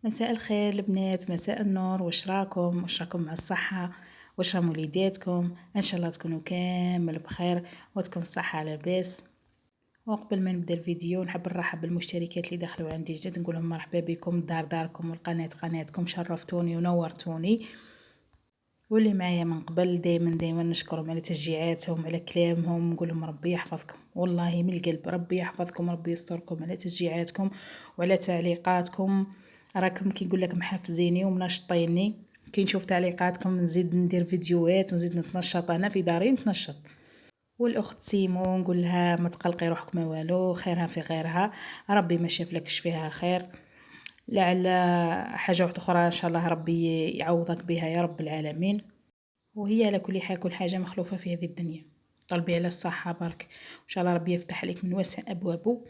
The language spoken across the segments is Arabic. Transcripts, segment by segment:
مساء الخير البنات، مساء النور. واش راكم مع الصحة؟ واش راهم وليداتكم؟ ان شاء الله تكونوا كامل بخير وتكون الصحة لاباس. وقبل ما نبدا الفيديو نحب نرحب بالمشتركات اللي دخلوا عندي جديد، نقول لهم مرحبا بكم، داركم والقناة قناتكم، شرفتوني ونورتوني. واللي معايا من قبل دايما نشكرهم على تشجيعاتهم، على كلامهم، نقول لهم ربي يحفظكم، والله من القلب ربي يحفظكم، ربي يستركم على تشجيعاتكم وعلى تعليقاتكم. راكم كي نقول لك محفزيني ومنشطيني، كي نشوف تعليقاتكم نزيد ندير فيديوهات ونزيد نتنشط، انا في داري نتنشط. والاخت سيمو نقول لها ما تقلقي روحك، ما والو، خيرها في غيرها، ربي ما شافلكش فيها خير، لعل حاجه واحده اخرى ان شاء الله ربي يعوضك بها يا رب العالمين. وهي على كل حال كل حاجة مخلوفة في هذه الدنيا، طلبي على الصحة برك، وإن شاء الله ربي يفتح عليك من واسع أبوابه.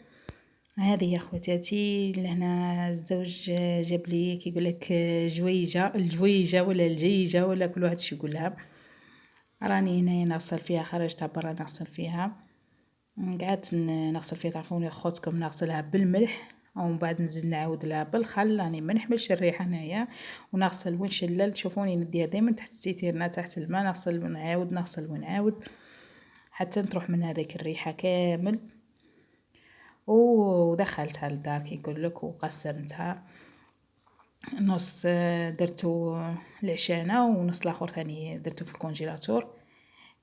هذه يا خواتاتي لهنا الزوج جاب لي كيقول لك جويجة، الجويجة ولا الجيجة ولا كل واحد شو يقولها. راني هنا نغسل فيها، خرجتها برا نغسل فيها، قعدت نغسل فيها، تعرفوني خوتكم نغسلها بالملح ومن بعد نزيد نعاود لها بالخل، راني ما نحملش الريحه هنايا، ونغسل ونشلل، تشوفوني نديها دائما تحت السيتيرنا تحت الماء، نغسل ونعاود نغسل ونعاود حتى تروح من هذيك الريحه كامل. ودخلتها للدار كي يقول لك، وقسمتها نص، درتو العشانه ونص الاخر ثاني درتو في الكونجيلاتور.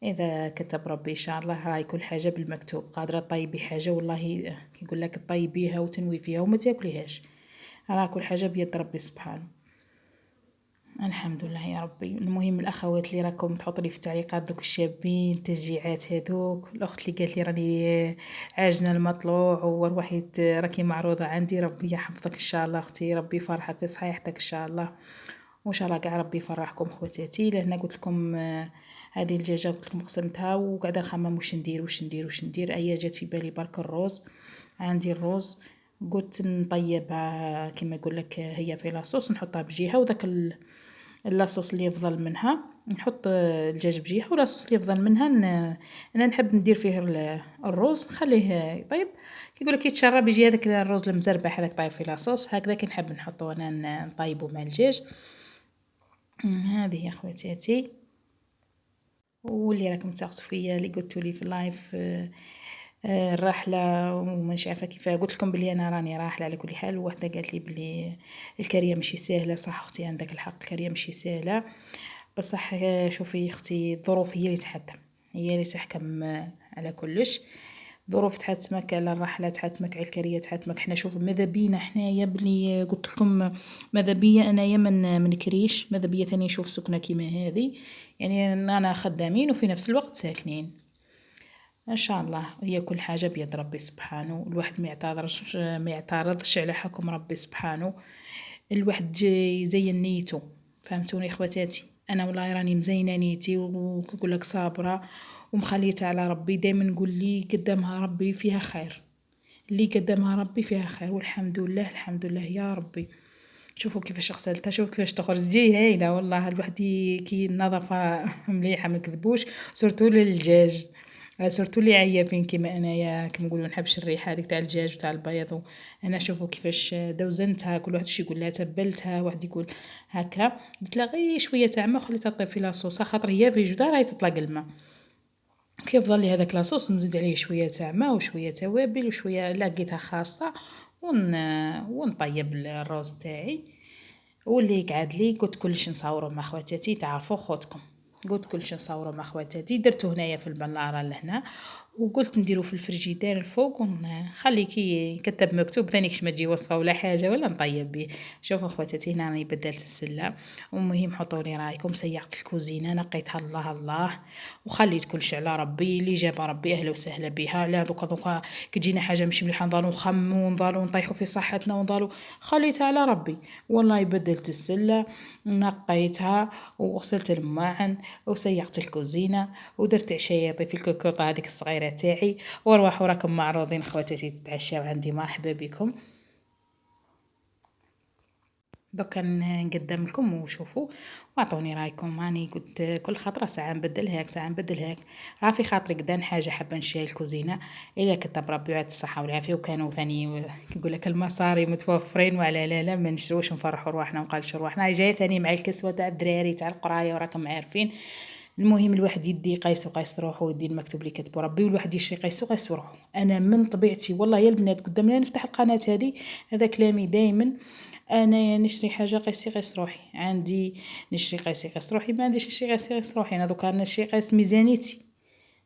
اذا كتب ربي ان شاء الله راهي كل حاجه بالمكتوب، قادره طيبي حاجه والله كي يقول لك طيبيها وتنوي فيها وما تاكليهاش، راه كل حاجه بيد ربي سبحانه. الحمد لله يا ربي. المهم الاخوات اللي راكم تحطوا لي في التعليقات دوك الشابين التشجيعات هذوك، الاخت اللي قالت لي راني عاجنه المطلوع وروحي راكي معروضه عندي، ربي يحفظك ان شاء الله اختي، ربي يفرحك في صحيحتك ان شاء الله، وان شاء الله كاع ربي يفرحكم خواتاتي. لهنا قلت لكم هذه الدجاجه قلت لكم قسمتها وقاعده نخمم واش ندير. ايا جات في بالي برك الروز، عندي الروز، قلت نطيبها كما يقول لك هي في لاصوص نحطها بجهه، وذاك اللاصوص اللي يفضل منها نحط الدجاج بجهه، ولاصوص اللي يفضل منها انا نحب ندير فيه الروز نخليه يطيب، كي يقول لك يتشرب يجي هذاك الروز المزربح هذاك طايب في لاصوص هكذا، كي نحب نحطه انا نطيبه مع الدجاج. هذه يا خواتاتي. واللي راكم تسقسوا فيا اللي قلتوا لي في اللايف الرحله ومش عارفه كيف، قلت لكم بلي انا راني راحله على كل حال. وحده قالت لي بلي الكريه ماشي سهله، صح اختي عندك الحق، الكريه ماشي سهله، بصح شوفي اختي الظروف هي اللي تحكم، هي اللي تحكم على كلش. ظروف تحتمك على الرحله، تحتمك على الكريه، تحتمك. حنا شوف ماذا بينا حنايا بلي قلت لكم، ماذا بيا انايا من كريش، ماذا بيا ثاني نشوف سكنه كيما هذه، يعني انا خدامين وفي نفس الوقت ساكنين ان شاء الله. هي كل حاجه بيد ربي سبحانه، الواحد ما يعترضش على حكم ربي سبحانه، الواحد جاي يزين نيته، فهمتوني خواتاتي؟ انا والله راني مزينه نيتي ونقول لك صابره ومخليتها على ربي، دائما نقول لي قدامها ربي فيها خير، اللي قدامها ربي فيها خير، والحمد لله الحمد لله يا ربي. شوفوا كيفاش غسلتها، شوفوا كيفاش تخرج جي هايله والله، الواحد كي النظافه مليحه ما نكذبوش، سورتو للدجاج، سورتو اللي عيافين كيما انايا كيما نقولوا نحبش الريحه هذيك تاع الدجاج وتاع البيض. انا شوفوا كيفاش دوزنتها، كل واحد شي يقول لها تبلتها، واحد يقول هكا، قلت لها غير شويه تاع ما خليتها طيب في لاصوصه، خاطر هي في جدار راهي تطلق الماء، كي فضل لي هذاك لاصوص نزيد عليه شويه تاع ماء وشويه توابل وشويه لاقيتها خاصه ونطيب الروز تاعي. واللي قعد لي قلت كلش نصورو مع خواتاتي، تعرفوا خوتكم، قلت كلش نصورو مع خواتاتي، درتو هنايا في البناره لهنا، وقلت نديرو في الفريجيدير الفوق ونخلي كي كتب مكتوب ثاني كش ما تجي وصفه ولا حاجه ولا نطيب بيه. شوفوا خواتاتي هنا راني بدلت السله، ومهم حطوا لي رايكم، سيقت الكوزينه نقيتها الله الله، وخليت كلش على ربي، اللي جاب ربي اهلا وسهلا بها. لا دوكا كتجينا حاجه مش مليحه نضالو نخمو ونضالو نطيحو في صحتنا ونضالو، خليتها على ربي. والله بدلت السله، نقيتها وغسلت الماعن وسيقت الكوزينه ودرت عشاياطي في الكوكوطه هذيك الصغيره تاعي، وارواحوا راكم معروضين خواتاتي تتعشاو عندي، مرحبا بكم. دوكا نقدم لكم وشوفوا واعطوني رايكم. راني قلت كل خطره ساعه نبدل هيك ساعه نبدل هيك. راه في خاطري قدان حاجه حابه نشري الكوزينه الا كتب ربي وعد الصحه والعافيه وكانوا ثاني يقول لك المصاري متوفرين وعلى لا ما نشروش نفرحوا رواحنا ونقالش رواحنا. جايه ثاني مع الكسوه تاع الدراري تاع القرايه وراكم عارفين. المهم الواحد يدي قيس روحو ويدي المكتوب اللي كتبه ربي والواحد يشري قيس روحو. انا من طبيعتي والله يا البنات قدام لا نفتح القناه هذه هذا كلامي دائما. انا نشري حاجه قيس روحي عندي. نشري قيس روحي ما عنديش نشري قيس روحي انا دوكا نشري قيس ميزانيتي.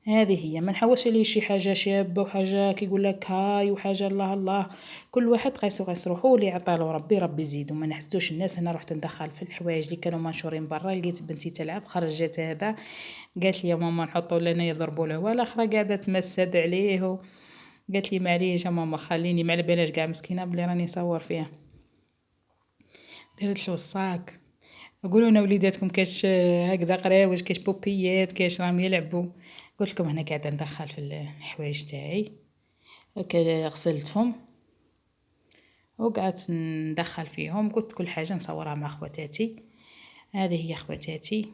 هذه هي ما نحوسش لي شي حاجه شابه وحاجه كيقول لك هاي وحاجه الله الله. كل واحد قيس روحو واللي عطاله ربي يزيدو ما نحسدوش الناس. انا رحت ندخل في الحوايج اللي كانوا منشورين برا لقيت بنتي تلعب خرجت هذا قالت لي يا ماما نحطوا لنا يضربوا له والاخرى قاعده تمسد عليه. قالت لي معليش يا ماما خليني ما على بالهاش كاع مسكينه بلي راني نصور فيها. درت له الصاك. قولوا لنا وليداتكم كاش هكذا قراوش كاش بوبيات كاش راهم يلعبوا. قلت لكم هنا قاعده ندخل في الحوايج تاعي. هكا غسلتهم وقعدت ندخل فيهم. قلت كل حاجه نصورها مع خواتاتي. هذه هي خواتاتي.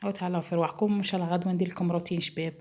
وتهلاو في رواحكم ان شاء الله غدوه ندير لكم روتين شباب.